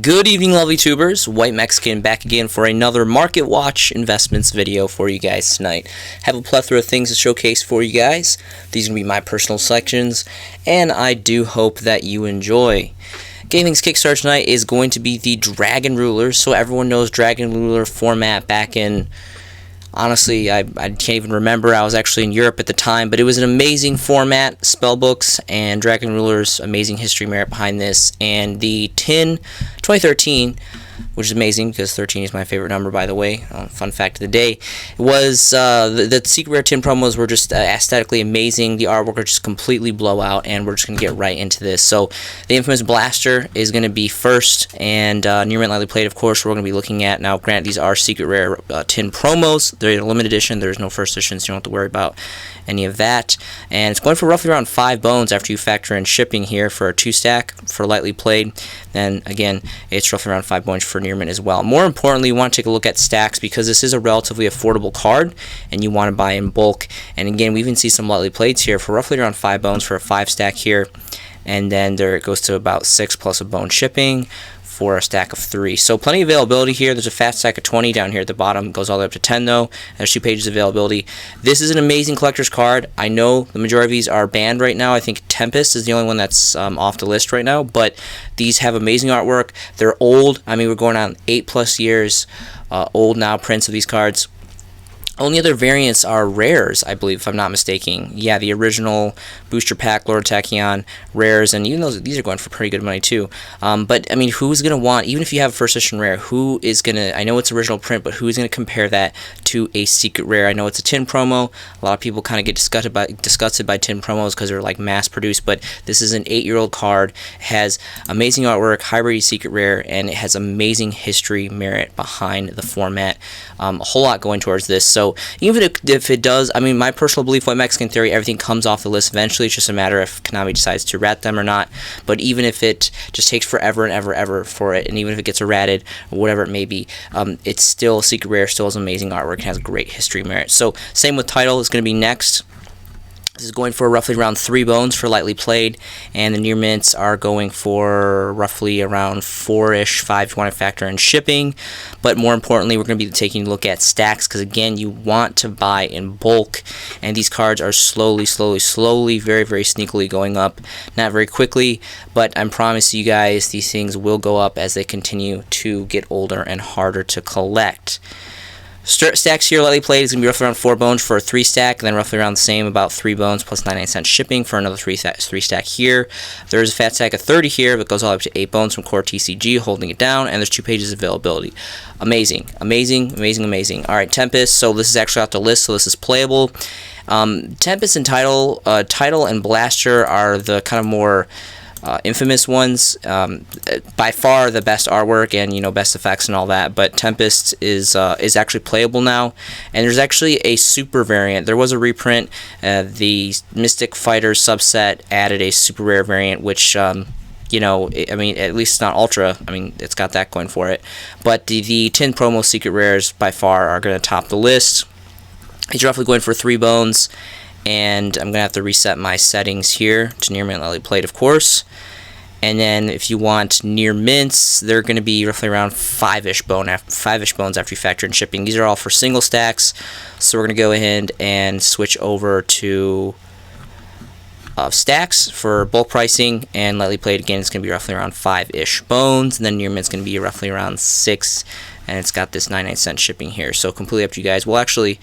Good evening, lovely tubers. White Mexican back again for another Market Watch investments video for you guys tonight. Have a plethora of things to showcase for you guys. These are going to be my personal selections, and I do hope that you enjoy. Gaming's Kickstarter tonight is going to be the Dragon Ruler. So everyone knows Dragon Ruler format back in... Honestly, I can't even remember. I was actually in Europe at the time, but it was an amazing format, spellbooks, and Dragon Ruler's amazing history merit behind this. And the tin 2013, which is amazing because 13 is my favorite number, by the way. Fun fact of the day, was the secret rare tin promos were just aesthetically amazing. The artwork are just completely blowout, and we're just going to get right into this. So the infamous Blaster is going to be first, and Near Mint Lightly Played, of course, we're going to be looking at. Now, granted, these are secret rare tin promos. They're a limited edition. There's no first edition, so you don't have to worry about any of that. And it's going for roughly around 5 bones after you factor in shipping here for a 2-stack for Lightly Played. Then, again, it's roughly around 5 bones for Near Mint as well. More importantly, you want to take a look at stacks because this is a relatively affordable card and you want to buy in bulk. And again, we even see some Lightly Playeds here for roughly around 5 bones for a 5-stack here. And then there it goes to about 6 plus a bone shipping for a stack of 3. So plenty of availability here. There's a fat stack of 20 down here at the bottom. It goes all the way up to 10 though. There's 2 pages of availability. This is an amazing collector's card. I know the majority of these are banned right now. I think Tempest is the only one that's off the list right now, but these have amazing artwork. They're old. I mean, we're going on 8+ years old now prints of these cards. Only other variants are rares, I believe, if I'm not mistaken. Yeah, the original booster pack, Lord Tachyon, rares, and even though these are going for pretty good money too. But, I mean, who's going to want, even if you have a first edition rare, who is going to, I know it's original print, but who's going to compare that to a secret rare? I know it's a tin promo. A lot of people kind of get disgusted by tin promos because they're like mass produced, but this is an 8-year-old card. It has amazing artwork, high-rated secret rare, and it has amazing history merit behind the format. A whole lot going towards this. So even if it does, I mean, my personal belief, White Mexican theory, everything comes off the list eventually. It's just a matter if Konami decides to rat them or not. But even if it just takes forever and ever for it, and even if it gets errated or whatever it may be, it's still secret rare, still has amazing artwork, and has great history merit. So same with title is going to be next. This is going for roughly around 3 bones for Lightly Played, and the Near Mints are going for roughly around 4-ish, 5 if you want to factor in shipping. But more importantly, we're going to be taking a look at stacks because, again, you want to buy in bulk, and these cards are slowly, very sneakily going up. Not very quickly, but I promise you guys these things will go up as they continue to get older and harder to collect. Stacks here, Lightly Played, is going to be roughly around 4 bones for a 3-stack, and then roughly around the same, about 3 bones plus 99-cent shipping for another 3-stack here. There's a fat stack of 30 here, but goes all the way up to 8 bones from Core TCG, holding it down, and there's 2 pages of availability. Amazing. Alright, Tempest, so this is actually off the list, so this is playable. Tempest and Title and Blaster are the kind of more... infamous ones, by far the best artwork and best effects and all that. But Tempest is actually playable now, and there's actually a super variant. There was a reprint. The Mystic Fighters subset added a super rare variant, which I mean, at least it's not ultra. I mean, it's got that going for it. But the tin promo secret rares by far are going to top the list. He's roughly going for 3 bones. And I'm going to have to reset my settings here to Near Mint Lightly Played, of course. And then if you want Near Mints, they're going to be roughly around 5-ish bones after you factor in shipping. These are all for single stacks. So we're going to go ahead and switch over to stacks for bulk pricing. And Lightly Played, again, it's going to be roughly around 5-ish bones. And then Near Mint's going to be roughly around 6. And it's got this 99-cent shipping here. So completely up to you guys. We'll actually...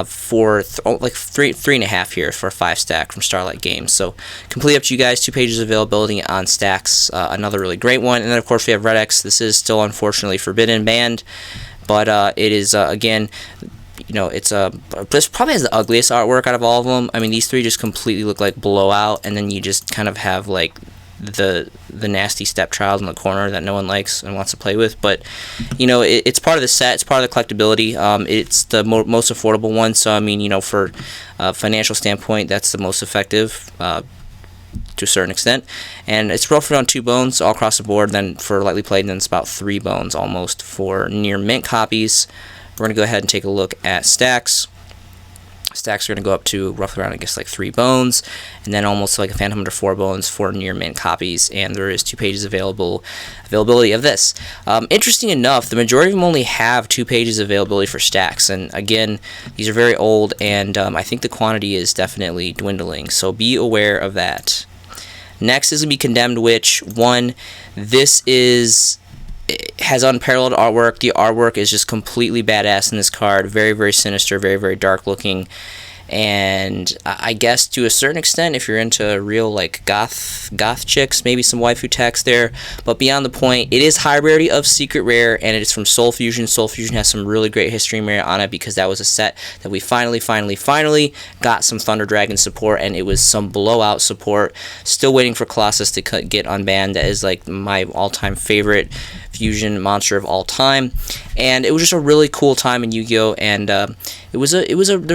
for like 3.5 here for a 5-stack from Starlight Games. So completely up to you guys. 2 pages of availability on stacks. Another really great one. And then of course we have Red X. This is still unfortunately forbidden, banned, but it is again, this probably has the ugliest artwork out of all of them. I mean, these 3 just completely look like blowout, and then you just kind of have like the nasty stepchild in the corner that no one likes and wants to play with. But it's part of the set, it's part of the collectability. It's the most affordable one, so I mean, for a financial standpoint, that's the most effective to a certain extent. And it's roughly around 2 bones all across the board. Then for Lightly Played, then it's about 3 bones almost for Near Mint copies. We're going to go ahead and take a look at stacks. Stacks are going to go up to roughly around, I guess, like 3 bones, and then almost like a Phantom Hunter 4 bones for near mint copies, and there is 2 pages availability of this. Interesting enough, the majority of them only have 2 pages availability for stacks, and again, these are very old, and I think the quantity is definitely dwindling, so be aware of that. Next is going to be Condemned Witch 1. This has unparalleled artwork. The artwork is just completely badass in this card. Very, very sinister, very, very dark looking. And I guess to a certain extent, if you're into real like goth chicks, maybe some waifu text there. But beyond the point, it is high rarity of secret rare, and it is from Soul Fusion. Soul Fusion has some really great history merit on it because that was a set that we finally got some Thunder Dragon support, and it was some blowout support. Still waiting for Colossus to get unbanned. That is like my all-time favorite fusion monster of all time, and it was just a really cool time in Yu-Gi-Oh, and there's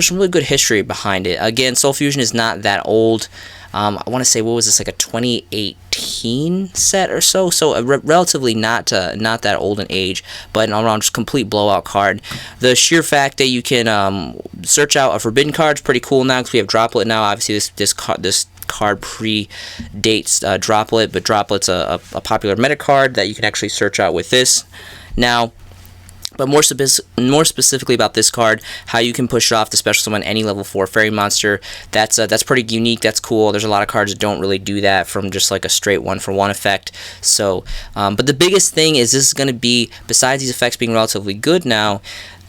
some really good history behind it. Again, Soul Fusion is not that old. I want to say, what was this, like a 2018 set or so? So relatively not that old in age, but an all-around just complete blowout card. The sheer fact that you can search out a forbidden card is pretty cool now because we have Droplet now. Obviously, this card predates Droplet, but Droplet's a popular meta card that you can actually search out with this now. But more specifically about this card, how you can push it off to special summon any level 4 fairy monster. That's pretty unique. That's cool. There's a lot of cards that don't really do that from just like a straight 1-for-1 effect. So, but the biggest thing is this is going to be, besides these effects being relatively good now,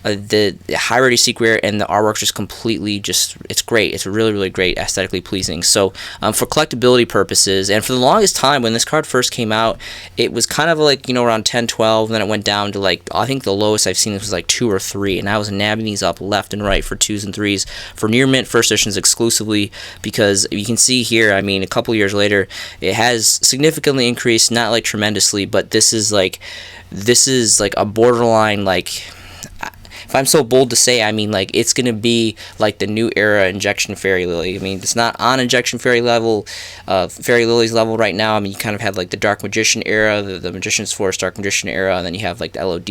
the high rarity secret rare and the artwork just completely it's great. It's really, really great, aesthetically pleasing. So for collectability purposes, and for the longest time when this card first came out, it was kind of like, you know, around 10, 12, and then it went down to like, I think the lowest I've seen was like 2 or 3, and I was nabbing these up left and right for 2s and 3s for near mint first editions exclusively, because you can see here, I mean, a couple years later, it has significantly increased, not like tremendously, but this is like a borderline, like, if I'm so bold to say, I mean, like, it's going to be like the new era Injection Fairy Lily. I mean, it's not on Injection Fairy level, Fairy Lily's level right now. I mean, you kind of had like the Dark Magician era, the Magician's Force Dark Magician era, and then you have like the LOD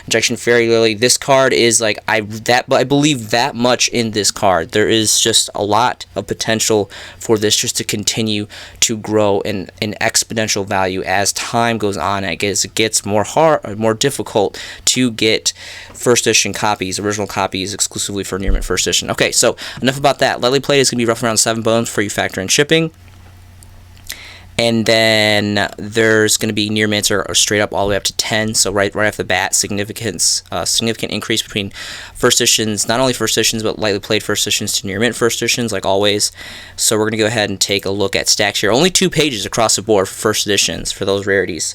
Injection Fairy Lily. This card is like, I believe that much in this card. There is just a lot of potential for this just to continue to grow in exponential value as time goes on. It gets more difficult to get first edition copies, original copies exclusively for near mint first edition. Okay, so enough about that. Lightly played is going to be roughly around 7 bones before you factor in shipping. And then there's going to be near mints are straight up all the way up to 10. So right off the bat, significant increase between first editions, not only first editions, but lightly played first editions to near mint first editions, like always. So we're going to go ahead and take a look at stacks here. Only 2 pages across the board for first editions for those rarities.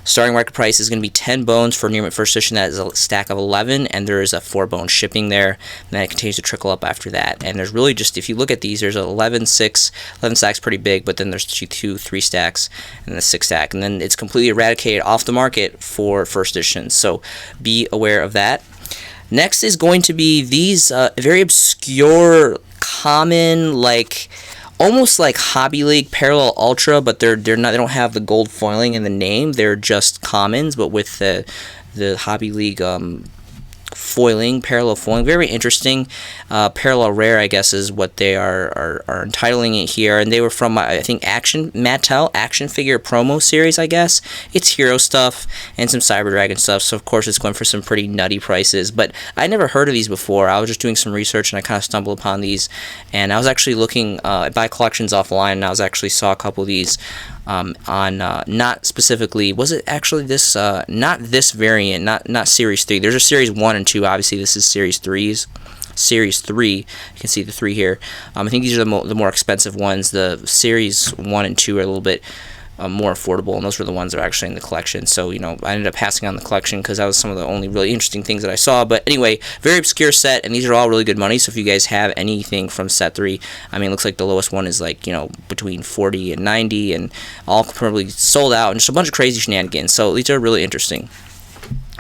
Starting market price is going to be 10 bones for near mint first edition. That is a stack of 11, and there is a 4-bone shipping there, and then it continues to trickle up after that. And there's really just, if you look at these, there's 11 stacks pretty big, but then there's 2, 3 stacks, and the 6 stack, and then it's completely eradicated off the market for first edition. So be aware of that. Next is going to be these very obscure, common, like, almost like Hobby League Parallel Ultra, but they don't have the gold foiling in the name. They're just commons, but with the Hobby League parallel foiling. Very interesting. Parallel rare, I guess, is what they are entitling it here, and they were from, I think, Mattel action figure promo series, I guess. It's hero stuff and some Cyber Dragon stuff, so of course it's going for some pretty nutty prices, but I never heard of these before. I was just doing some research and I kind of stumbled upon these, and I was actually looking at buy collections offline, and I actually saw a couple of these on not specifically, was it actually this not this variant, not series 3. There's a series 1 and 2. Obviously this is series 3. You can see the 3 here. I think these are the more expensive ones. The series 1 and 2 are a little bit more affordable, and those were the ones that are actually in the collection. So, you know, I ended up passing on the collection because that was some of the only really interesting things that I saw. But anyway, very obscure set, and these are all really good money. So if you guys have anything from set 3, I mean, it looks like the lowest one is like, you know, between 40 and 90, and all probably sold out, and just a bunch of crazy shenanigans. So these are really interesting.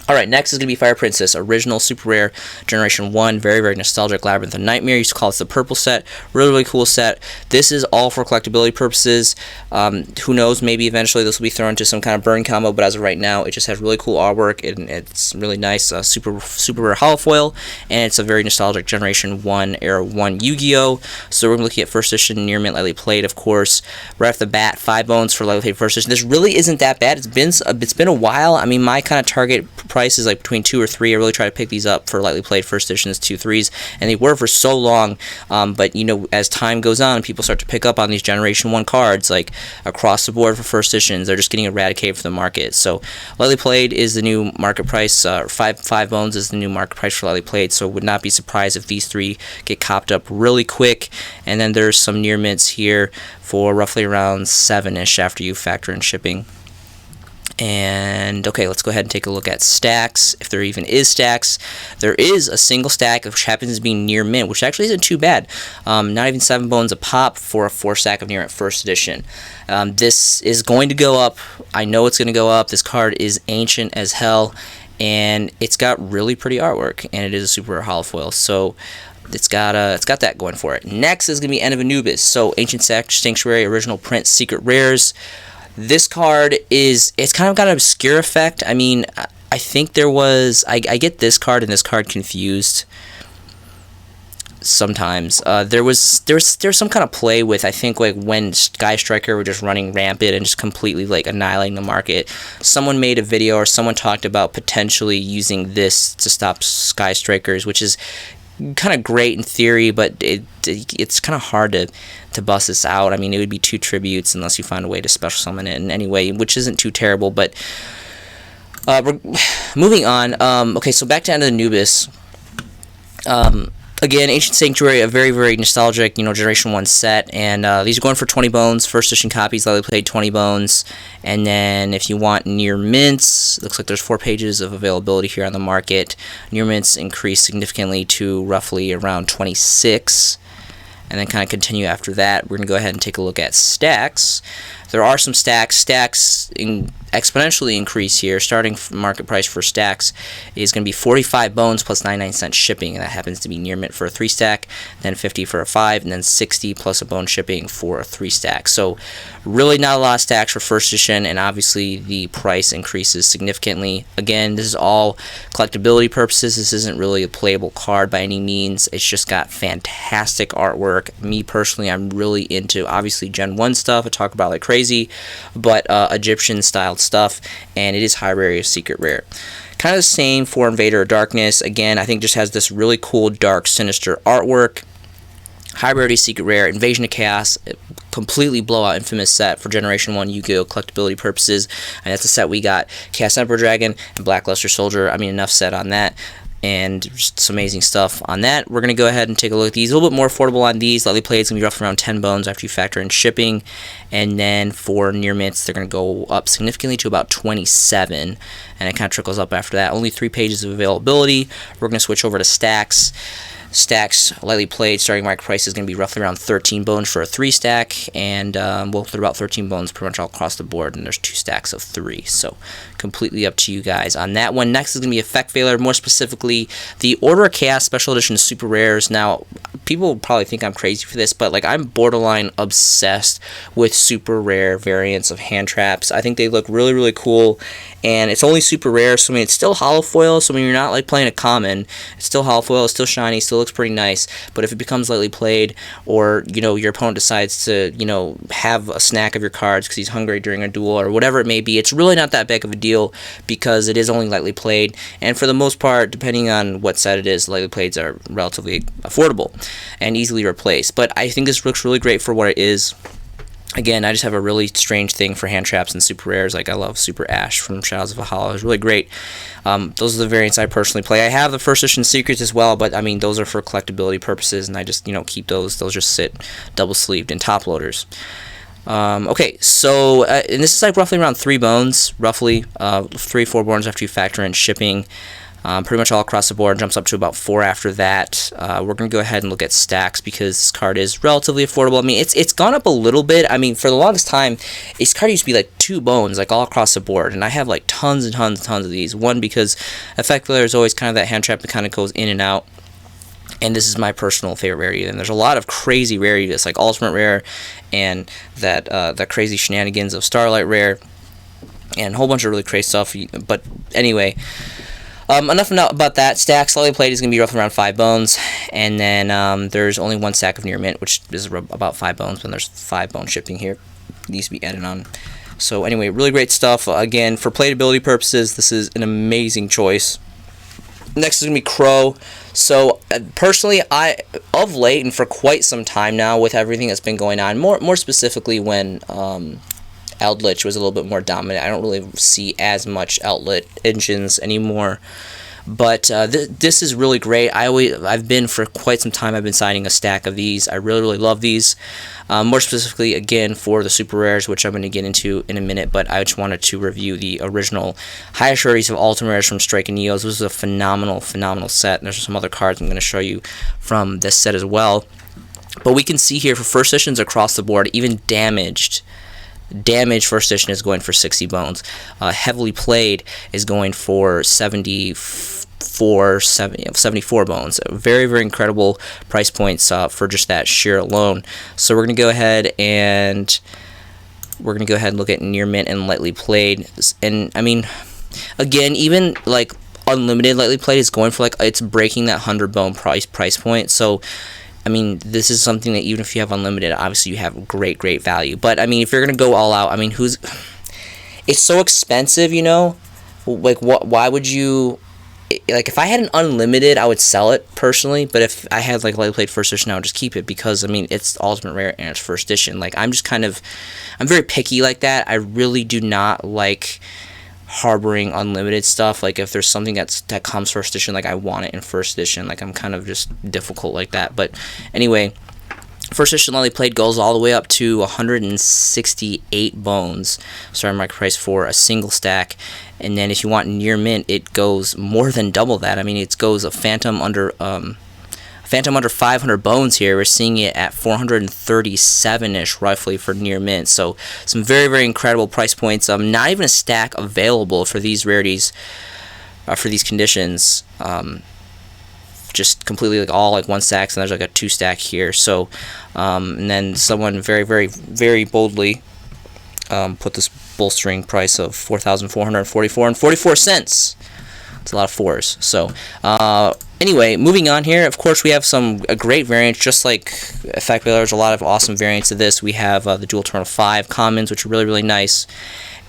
Alright, next is going to be Fire Princess, original, super rare, Generation 1, very, very nostalgic, Labyrinth of Nightmare. You used to call it the purple set. Really, really cool set. This is all for collectability purposes. Who knows, maybe eventually this will be thrown into some kind of burn combo, but as of right now, it just has really cool artwork, and it's really nice, super rare holofoil, and it's a very nostalgic Generation 1, Era 1 Yu-Gi-Oh! So we're looking at first edition, near mint, lightly played, of course. Right off the bat, 5 bones for lightly played first edition. This really isn't that bad. It's been a while. I mean, my kind of target price is like between 2 or 3. I really try to pick these up for lightly played first editions, 2 3s, and they were for so long. But you know, as time goes on, people start to pick up on these Generation 1 cards, like across the board for first editions. They're just getting eradicated from the market. So lightly played is the new market price. 5 bones is the new market price for lightly played. So would not be surprised if these 3 get copped up really quick. And then there's some near mints here for roughly around 7-ish after you factor in shipping. And okay, let's go ahead and take a look at stacks, if there even is stacks. There is a single stack which happens to be near mint, which actually isn't too bad. Not even 7 bones a pop for a 4 stack of near mint first edition. This is going to go up. I know it's going to go up. This card is ancient as hell, and it's got really pretty artwork, and it is a super rare holofoil. So it's got that going for it. Next is going to be End of Anubis. So Ancient Sanctuary, original print, secret rares. This card it's kind of got an obscure effect. I mean, I think there was, I get this card and this card confused sometimes. There's some kind of play with, I think, like when Sky Striker were just running rampant and just completely like annihilating the market. Someone made a video, or someone talked about potentially using this to stop Sky Strikers, which is kind of great in theory, but it's kind of hard to bust this out. I mean, it would be 2 tributes unless you find a way to special summon it in any way, which isn't too terrible. But we're moving on. Okay, so back to End of Anubis. Again, Ancient Sanctuary, a very, very nostalgic, Generation 1 set, and these are going for 20 bones. First edition copies, lightly played, 20 bones. And then if you want near mints, looks like there's 4 pages of availability here on the market. Near mints increase significantly to roughly around 26. And then kind of continue after that. We're going to go ahead and take a look at stacks. There are some stacks. Stacks exponentially increase here. Starting market price for stacks is going to be 45 bones plus 99-cent shipping, and that happens to be near mint for a 3 stack, then 50 for a 5, and then 60 plus a bone shipping for a 3 stack. So really not a lot of stacks for first edition, and obviously the price increases significantly. Again, this is all collectability purposes. This isn't really a playable card by any means. It's just got fantastic artwork. Me personally, I'm really into obviously Gen 1 stuff. I talk about like crazy, but Egyptian styled stuff, and it is high rarity, secret rare. Kind of the same for Invader of Darkness. Again, I think just has this really cool, dark, sinister artwork. High rarity, secret rare. Invasion of Chaos, completely blowout infamous set for Generation 1 Yu-Gi-Oh! Collectability purposes. And that's a set we got. Chaos Emperor Dragon and Blackluster Soldier. I mean, enough said on that. And just some amazing stuff on that. We're going to go ahead and take a look at these. A little bit more affordable on these. Lightly played is going to be roughly around 10 bones after you factor in shipping. And then for near mints, they're going to go up significantly to about 27. And it kind of trickles up after that. Only 3 pages of availability. We're going to switch over to stacks. Stacks, lightly played, starting market price is going to be roughly around 13 bones for a 3 stack, and well, they're about 13 bones pretty much all across the board, and there's 2 stacks of 3, so completely up to you guys on that one. Next is going to be Effect Failure, more specifically the Order of Chaos Special Edition Super Rares. Now, people probably think I'm crazy for this, but like I'm borderline obsessed with super rare variants of hand traps. I think they look really, really cool, and it's only super rare, so I mean, it's still holofoil, so when you're not like playing a common, it's still holofoil, it's still shiny, still looks pretty nice. But if it becomes lightly played, or your opponent decides to have a snack of your cards because he's hungry during a duel or whatever it may be, it's really not that big of a deal because it is only lightly played, and for the most part, depending on what set it is, lightly playeds are relatively affordable and easily replaced. But I think this looks really great for what it is. Again, I just have a really strange thing for hand traps and super rares. Like, I love Super Ash from Shadows of Valhalla. It's really great. Those are the variants I personally play. I have the first edition secrets as well, but I mean, those are for collectability purposes, and I just, keep those. Those just sit double-sleeved in top loaders. Okay, so, and this is like roughly around 3 bones, roughly, 3-4 bones after you factor in shipping. pretty much all across the board. Jumps up to about 4 after that. We're going to go ahead and look at stacks because this card is relatively affordable. I mean, it's gone up a little bit. I mean, for the longest time, this card used to be like 2 bones, like all across the board, and I have like tons and tons and tons of these. One, because Effect Layer is always kind of that hand trap that kind of goes in and out. And this is my personal favorite rarity. And there's a lot of crazy rarities, like Ultimate Rare, and that crazy shenanigans of Starlight Rare, and a whole bunch of really crazy stuff. But anyway, enough about that. Stacks, Lightly Played is going to be roughly around 5 bones. And then there's only 1 stack of Near Mint, which is about 5 bones. And there's 5 bone shipping here. It needs to be added on. So anyway, really great stuff. Again, for playability purposes, this is an amazing choice. Next is going to be Crow. So personally, of late and for quite some time now, with everything that's been going on, more specifically when Eldritch was a little bit more dominant, I don't really see as much Outlet engines anymore. But this is really great. I've been for quite some time. I've been signing a stack of these. I really love these. More specifically, again, for the super rares, which I'm going to get into in a minute. But I just wanted to review the original highest rarities of Ultimate Rares from Strike and Neos. This is a phenomenal set. And there's some other cards I'm going to show you from this set as well. But we can see here for first editions across the board, even damaged first edition is going for 60 bones. Heavily Played is going for 74 bones. Very incredible price points for just that sheer alone. So we're going to go ahead and look at Near Mint and Lightly Played. And I mean, again, even like Unlimited Lightly Played is going for like, it's breaking that 100 bone price point. So I mean, this is something that even if you have unlimited, obviously you have great value. But I mean, if you're gonna go all out, I mean, it's so expensive, you know? Like, why would you? Like, if I had an unlimited, I would sell it personally. But if I had like Lightly Played first edition, I would just keep it because I mean, it's Ultimate Rare and it's first edition. Like, I'm very picky like that. I really do not like harboring unlimited stuff. Like, if there's something that comes first edition, like I want it in first edition. Like, I'm kind of just difficult like that. But anyway, first edition Lightly Played goes all the way up to 168 bones, starting market price for a single stack. And then if you want Near Mint, it goes more than double that. I mean, it goes a Phantom under 500 bones here. We're seeing it at 437-ish roughly for Near Mint. So some very incredible price points. Not even a stack available for these rarities, for these conditions. Just completely like all like 1 stacks, and there's like a 2 stack here. So and then someone very boldly put this bolstering price of 4,444.44 cents. It's a lot of 4s. So anyway, moving on here, of course we have some great variants, just like Effect Layer. There's a lot of awesome variants of this. We have the Dual Turtle 5 commons, which are really nice.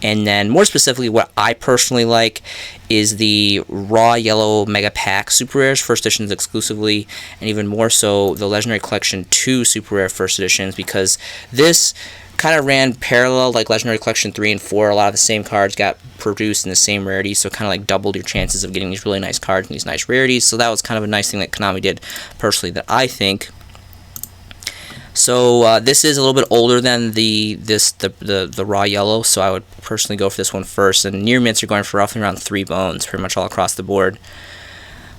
And then more specifically, what I personally like is the Raw Yellow Mega Pack Super Rares first editions exclusively, and even more so the Legendary Collection 2 Super Rare first editions, because this kind of ran parallel, like Legendary Collection 3 and 4. A lot of the same cards got produced in the same rarity, so kind of like doubled your chances of getting these really nice cards and these nice rarities. So that was kind of a nice thing that Konami did, personally, that I think. So this is a little bit older than the Raw Yellow, so I would personally go for this one first. And Near Mints are going for roughly around 3 bones, pretty much all across the board.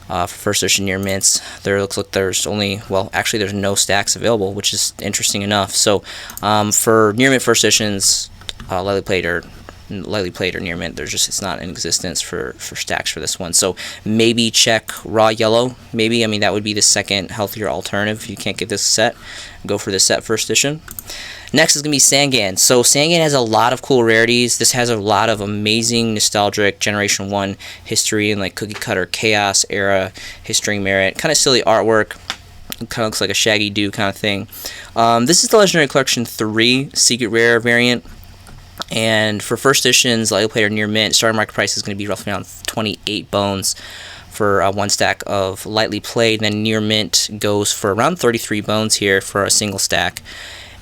For first edition Near Mints, there looks like there's only, well, actually there's no stacks available, which is interesting enough. So for Near Mint first editions, Lightly Played or Near Mint, it's not in existence for stacks for this one. So maybe check Raw Yellow. Maybe, I mean, that would be the second healthier alternative. If you can't get this set, go for this set first edition. Next is going to be Sangan. So Sangan has a lot of cool rarities. This has a lot of amazing nostalgic Generation 1 history and like cookie cutter chaos era history merit. Kind of silly artwork. It kind of looks like a Shaggy Doo kind of thing. This is the Legendary Collection 3 Secret Rare variant. And for first editions, Lightly Played or Near Mint, starting market price is going to be roughly around 28 bones for 1 stack of Lightly Played. And then Near Mint goes for around 33 bones here for a single stack.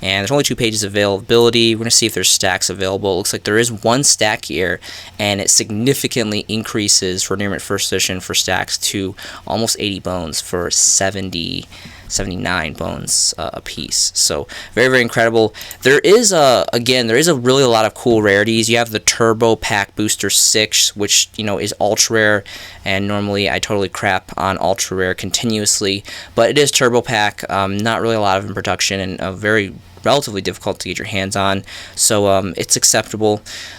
And there's only 2 pages of availability. We're going to see if there's stacks available. It looks like there is 1 stack here, and it significantly increases for Near Mint first edition for stacks to almost 80 bones for 70 79 bones a piece. So very, very incredible. There is really a lot of cool rarities. You have the Turbo Pack Booster 6, which is ultra rare, and normally I totally crap on ultra rare continuously, but it is Turbo Pack. Not really a lot of in production, and very relatively difficult to get your hands on, so it's acceptable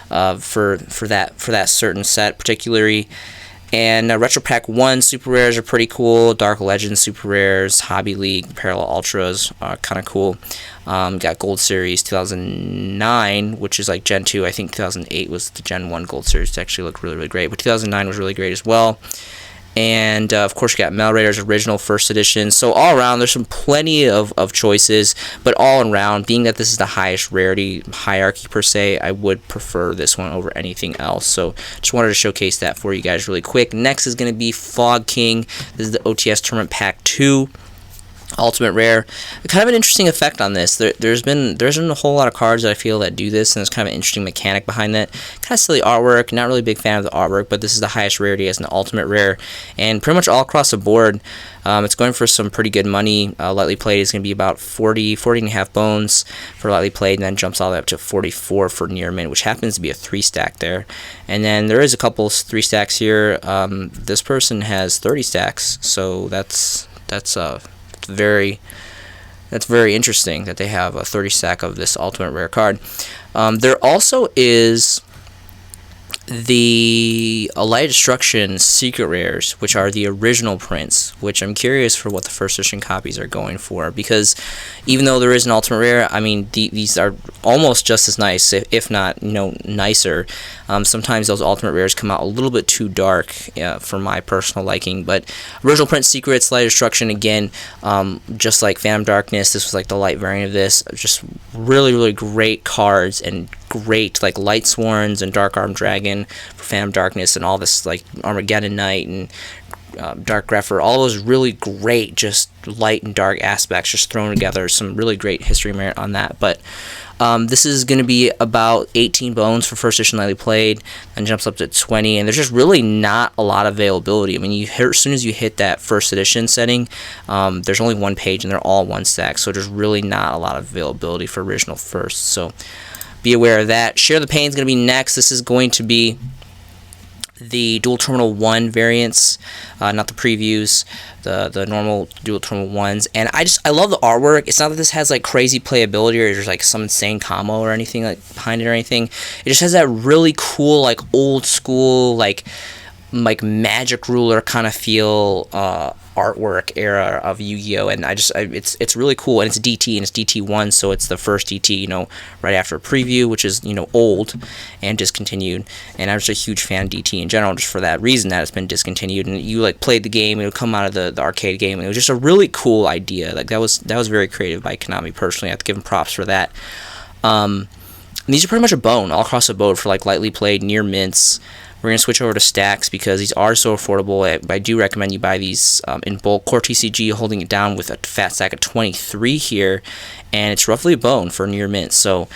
for that certain set particularly. And Retro Pack 1 Super Rares are pretty cool. Dark Legends Super Rares, Hobby League, Parallel Ultras are kind of cool. Got Gold Series 2009, which is like Gen 2. I think 2008 was the Gen 1 Gold Series. It actually looked really, really great. But 2009 was really great as well. And of course, you got Metal Raiders Original First Edition. So all around, there's plenty of choices. But all around, being that this is the highest rarity hierarchy per se, I would prefer this one over anything else. So just wanted to showcase that for you guys really quick. Next is going to be Fog King. This is the OTS Tournament Pack 2. Ultimate Rare. Kind of an interesting effect on this. There isn't a whole lot of cards that I feel that do this, and there's kind of an interesting mechanic behind that. Kind of silly artwork. Not really a big fan of the artwork, but this is the highest rarity as an Ultimate Rare, and pretty much all across the board, it's going for some pretty good money. Lightly played is going to be about 40 and a half bones for lightly played, and then jumps all the way up to 44 for near mint, which happens to be a 3-stack there. And then there is a couple 3-stacks here. This person has 30 stacks, so that's very interesting that they have a 30 stack of this ultimate rare card. There also is the Light Destruction Secret Rares, which are the original prints, which I'm curious for what the first edition copies are going for, because even though there is an ultimate rare, I mean, these are almost just as nice, if not nicer. Sometimes those ultimate rares come out a little bit too dark for my personal liking, but original print secrets, Light Destruction, again, just like Phantom Darkness, this was like the light variant of this. Just really, really great cards, and great like Light Sworns and Dark Arm Dragon for Phantom Darkness, and all this like Armageddon Knight and Dark Grepher, all those really great just light and dark aspects just thrown together. Some really great history merit on that. But this is going to be about 18 bones for first edition lightly played, and jumps up to 20, and there's just really not a lot of availability. I mean, as soon as you hit that first edition setting, there's only one page and they're all 1 stack, so there's really not a lot of availability for original first, so be aware of that. Share the Pain is going to be next. This is going to be the Dual Terminal 1 variants, not the previews, the normal Dual Terminal 1s. And I love the artwork. It's not that this has like crazy playability or there's like some insane combo or anything like behind it or anything. It just has that really cool like old school like magic ruler kind of feel artwork era of Yu-Gi-Oh, and it's really cool, and it's DT, and it's DT1, so it's the first DT right after a preview, which is old and discontinued. And I'm just a huge fan of DT in general, just for that reason that it's been discontinued. And you like played the game, it would come out of the arcade game, and it was just a really cool idea. Like that was very creative by Konami. Personally, I have to give them props for that. And these are pretty much a bone all across the board for like lightly played near mints. We're going to switch over to stacks because these are so affordable. I do recommend you buy these in bulk. Core TCG holding it down with a fat stack of 23 here, and it's roughly a bone for near mint, so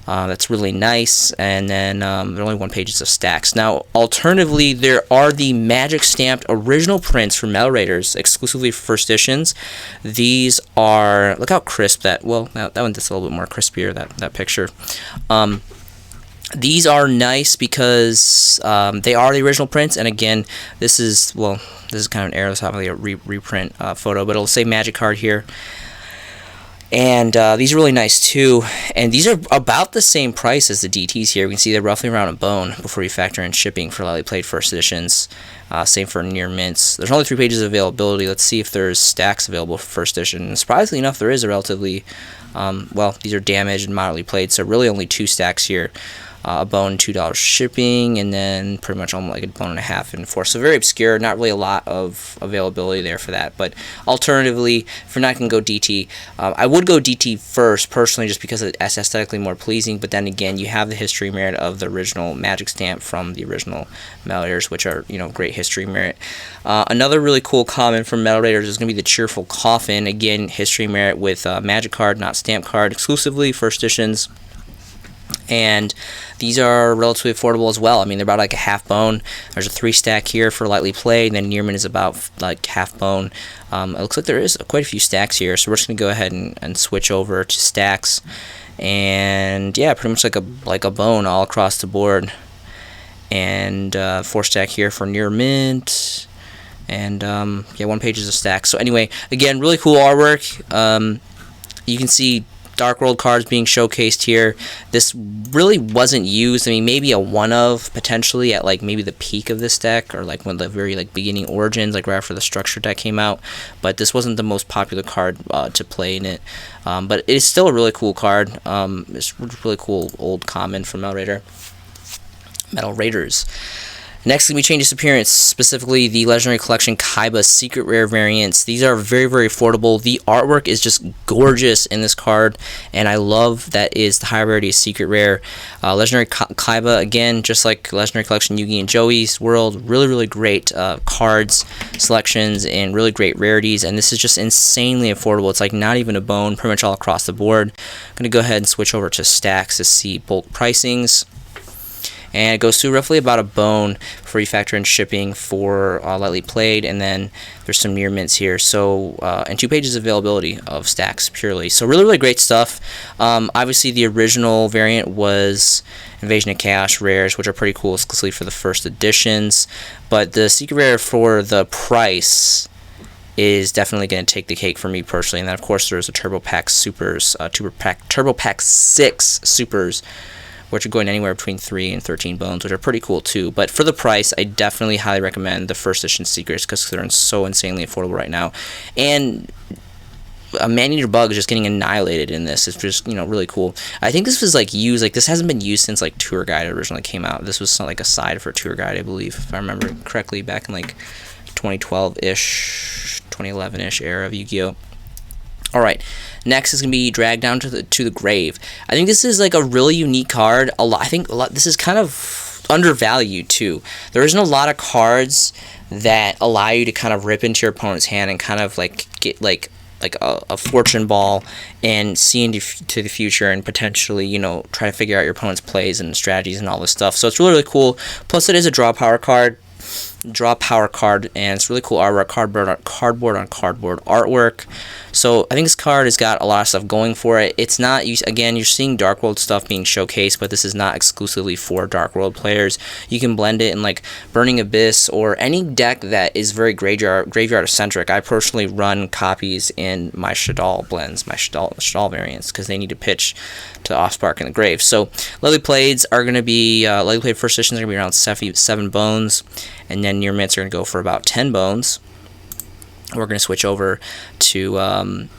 that's really nice. And then there are only 1 page of stacks. Now, alternatively, there are the magic stamped original prints for Metal Raiders, exclusively for first editions. These are, look how crisp that one that's a little bit more crispier, that picture. These are nice because they are the original prints, and again, this is kind of an error. This is probably a reprint photo, but it'll say Magic card here. And these are really nice too, and these are about the same price as the DTs here. We can see they're roughly around a bone before you factor in shipping for lightly played first editions. Same for near mints. There's only 3 pages of availability. Let's see if there's stacks available for first edition. And surprisingly enough, there is a relatively these are damaged and moderately played, so really only 2 stacks here. A bone, $2 shipping, and then pretty much almost like a bone and a half in 4. So very obscure, not really a lot of availability there for that. But alternatively, if you're not going to go DT, I would go DT first, personally, just because it's aesthetically more pleasing. But then again, you have the history merit of the original Magic stamp from the original Metal Raiders, which are, great history merit. Another really cool common from Metal Raiders is going to be the Cheerful Coffin. Again, history merit with Magic card, not stamp card, exclusively first editions. And these are relatively affordable as well. I mean, they're about like a half bone. There's a 3-stack here for lightly played, and then near mint is about like half bone. It looks like there is quite a few stacks here, so we're just gonna go ahead and switch over to stacks. And yeah, pretty much like a bone all across the board. And 4-stack here for near mint. And yeah, 1 page is a stack. So anyway, again, really cool artwork. You can see Dark World cards being showcased here. This really wasn't used. I mean, maybe a one of potentially at like maybe the peak of this deck, or like one of the very like beginning origins, like right after the structure deck came out. But this wasn't the most popular card to play in it. But it is still a really cool card. It's really cool old common from Metal Raiders. Next, we change its appearance, specifically the Legendary Collection Kaiba Secret Rare variants. These are very, very affordable. The artwork is just gorgeous in this card, and I love that is the high rarity Secret Rare. Legendary Kaiba, again, just like Legendary Collection Yugi and Joey's World, really, really great cards, selections, and really great rarities, and this is just insanely affordable. It's like not even a bone, pretty much all across the board. I'm going to go ahead and switch over to stacks to see bulk pricings. And it goes to roughly about a bone before you factor in shipping for lightly played, and then there's some near mints here. So and 2 pages availability of stacks purely. So really, really great stuff. Obviously, the original variant was Invasion of Chaos rares, which are pretty cool, exclusively for the first editions. But the secret rare for the price is definitely going to take the cake for me personally. And then, of course, there's a Turbo Pack Supers, Turbo Pack 6 Supers, which are going anywhere between 3 and 13 bones, which are pretty cool too. But for the price, I definitely highly recommend the first edition secrets because they're so insanely affordable right now. And a Man-Eater Bug is just getting annihilated in this. It's just, really cool. I think this was like used, like this hasn't been used since like Tour Guide originally came out. This was like a side for Tour Guide, I believe, if I remember correctly, back in like 2012-ish, 2011-ish era of Yu-Gi-Oh! Alright, next is going to be Dragged Down to the Grave. I think this is like a really unique card. This is kind of undervalued too. There isn't a lot of cards that allow you to kind of rip into your opponent's hand and kind of like get like a fortune ball and see into the future and potentially, try to figure out your opponent's plays and strategies and all this stuff. So it's really, really cool. Plus it is a draw power card, and it's really cool artwork, cardboard on cardboard artwork. So I think this card has got a lot of stuff going for it. It's not, again, you're seeing Dark World stuff being showcased, but this is not exclusively for Dark World players. You can blend it in like Burning Abyss or any deck that is very graveyard centric. I personally run copies in my Shadal blends, my Shadal variants, because they need to pitch to Offspark in the Grave. So Lightly Playeds are going to be, Lightly Played first editions are going to be around 7 bones, and then near mints are going to go for about 10 bones. We're going to switch over to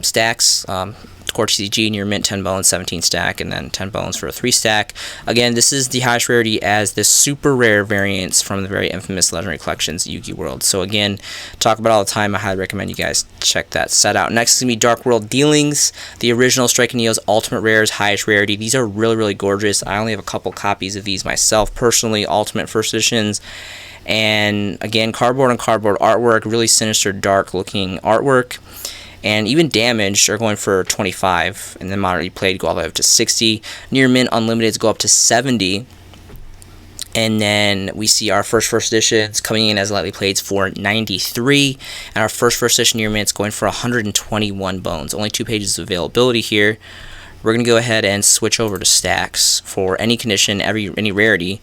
stacks. Core TCG, near mint 10 bones, 17 stack, and then 10 bones for a 3-stack. Again, this is the highest rarity as the super rare variants from the very infamous Legendary Collections Yu-Gi World. So again, talk about all the time. I highly recommend you guys check that set out. Next is going to be Dark World Dealings, the original Strike and Neo's Ultimate Rares, highest rarity. These are really, really gorgeous. I only have a couple copies of these myself personally, Ultimate First Editions. And again, cardboard on cardboard artwork, really sinister, dark looking artwork. And even damaged are going for 25, and then moderately played go all the way up to 60. Near mint unlimiteds go up to 70. And then we see our first editions coming in as lightly playeds for 93, and our first edition near mints going for 121 bones. Only 2 pages of availability here. We're going to go ahead and switch over to stacks for any condition, any rarity.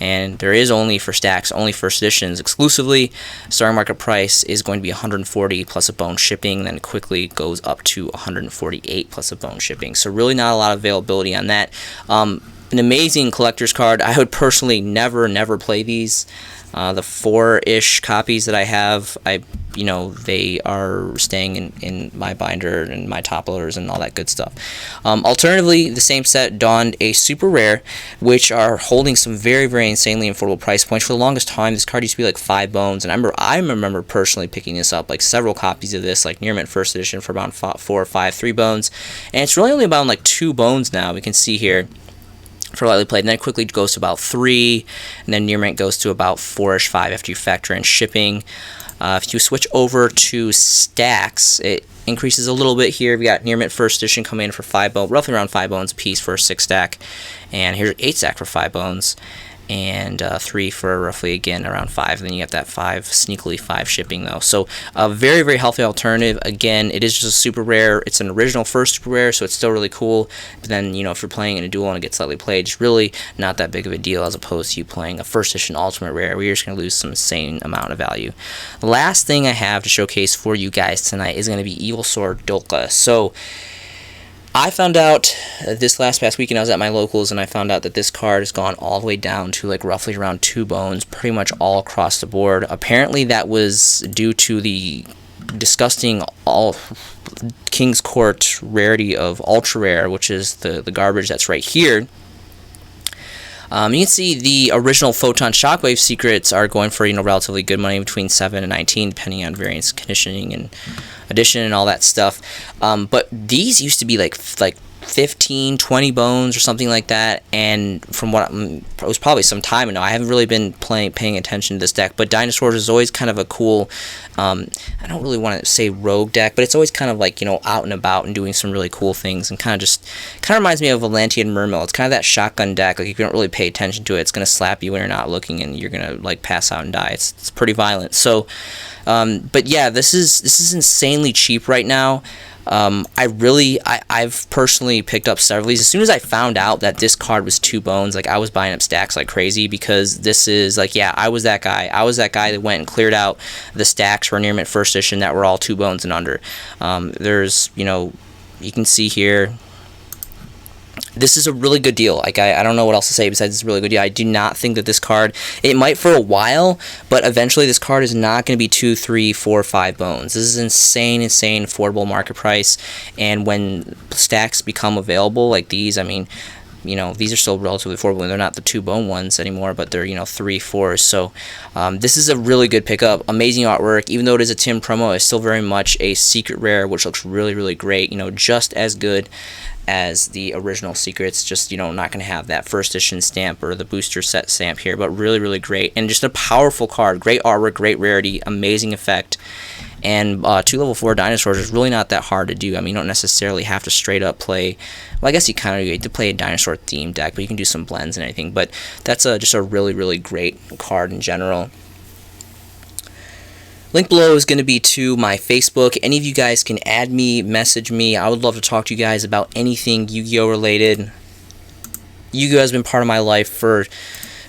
And there is only for stacks, only first editions exclusively. Starting market price is going to be 140 plus a bone shipping, then quickly goes up to 148 plus a bone shipping. So really not a lot of availability on that. An amazing collector's card. I would personally never play these. The 4-ish copies that I have, they are staying in my binder and my top loaders and all that good stuff. Alternatively, the same set donned a super rare, which are holding some very, very insanely affordable price points. For the longest time, this card used to be like 5 bones, and I remember personally picking this up, like several copies of this, like near mint first edition for about 4 or 5, 3 bones, and it's really only about like 2 bones now. We can see here. for lightly played, and then it quickly goes to about 3, and then near mint goes to about 4ish, 5 after you factor in shipping. If you switch over to stacks, it increases a little bit here. We got near mint first edition coming in for 5 bones, roughly around 5 bones a piece for a 6 stack, and here's 8 stack for 5 bones, and 3 for roughly, again, around 5. And then you have that 5, sneakily 5 shipping, though. So a very, very healthy alternative. Again, it is just a super rare. It's an original first super rare, so it's still really cool. But then, you know, if you're playing in a duel and it gets lightly played, it's really not that big of a deal as opposed to you playing a first edition ultimate rare where you're just going to lose some insane amount of value. The last thing I have to showcase for you guys tonight is going to be Evil Sword Dolka. So I found out this past weekend I was at my locals, and I found out that this card has gone all the way down to like roughly around 2 bones, pretty much all across the board. Apparently that was due to the disgusting King's Court rarity of ultra rare, which is the garbage that's right here. You can see the original Photon Shockwave secrets are going for, you know, relatively good money, between 7 and 19, depending on variance, conditioning, and addition, and all that stuff. But these used to be like 15, 20 bones or something like that, and from what it was probably some time ago. I haven't really been paying attention to this deck, but Dinosaurs is always kind of a cool, I don't really want to say rogue deck, but it's always kind of like, you know, out and about and doing some really cool things, and kind of reminds me of Atlantean Mermill. It's kind of that shotgun deck. Like, if you don't really pay attention to it, it's going to slap you when you're not looking, and you're going to like pass out and die. It's pretty violent. So but yeah, this is insanely cheap right now. I've personally picked up several of these. As soon as I found out that this card was 2 bones, like, I was buying up stacks like crazy, because this is like, yeah, I was that guy that went and cleared out the stacks for near mint first edition that were all 2 bones and under. There's, you know, you can see here, this is a really good deal. Like, I don't know what else to say besides it's a really good deal. I do not think that this card, it might for a while, but eventually this card is not going to be 2, 3, 4, 5 bones. This is insane affordable market price. And when stacks become available like these, I mean, you know, these are still relatively affordable, and they're not the 2 bone ones anymore, but they're, you know, 3, 4s. So this is a really good pickup. Amazing artwork. Even though it is a Tim promo, it's still very much a secret rare, which looks really, really great. You know, just as good as the original secrets, just, you know, not going to have that first edition stamp or the booster set stamp here, but really, really great, and just a powerful card. Great artwork, great rarity, amazing effect, and 2 level 4 dinosaurs is really not that hard to do. I mean, you don't necessarily have to straight up play, well, I guess you kind of get to play a dinosaur themed deck, but you can do some blends and anything, but that's just a really, really great card in general. Link below is going to be to my Facebook. Any of you guys can add me, message me. I would love to talk to you guys about anything Yu-Gi-Oh related. Yu-Gi-Oh has been part of my life for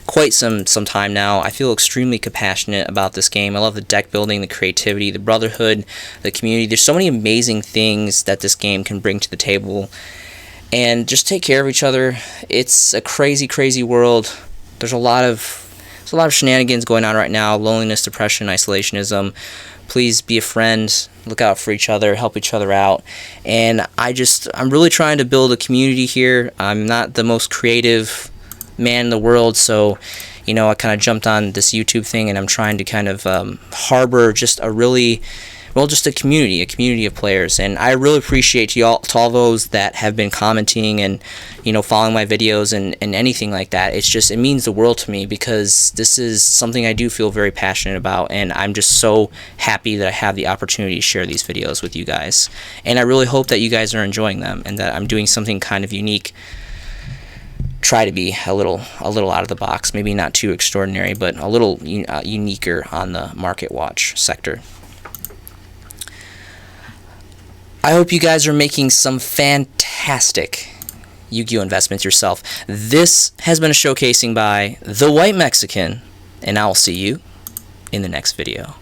quite some time now. I feel extremely compassionate about this game. I love the deck building, the creativity, the brotherhood, the community. There's so many amazing things that this game can bring to the table. And just take care of each other. It's a crazy, crazy world. There's a lot of shenanigans going on right now. Loneliness, depression, isolationism. Please be a friend. Look out for each other. Help each other out. And I'm really trying to build a community here. I'm not the most creative man in the world, so, you know, I kind of jumped on this YouTube thing, and I'm trying to kind of harbor just just a community of players. And I really appreciate to all those that have been commenting and, you know, following my videos and anything like that. It means the world to me, because this is something I do feel very passionate about, and I'm just so happy that I have the opportunity to share these videos with you guys. And I really hope that you guys are enjoying them, and that I'm doing something kind of unique. Try to be a little out of the box, maybe not too extraordinary, but a little uniquer on the market watch sector. I hope you guys are making some fantastic Yu-Gi-Oh investments yourself. This has been a showcasing by The White Mexican, and I will see you in the next video.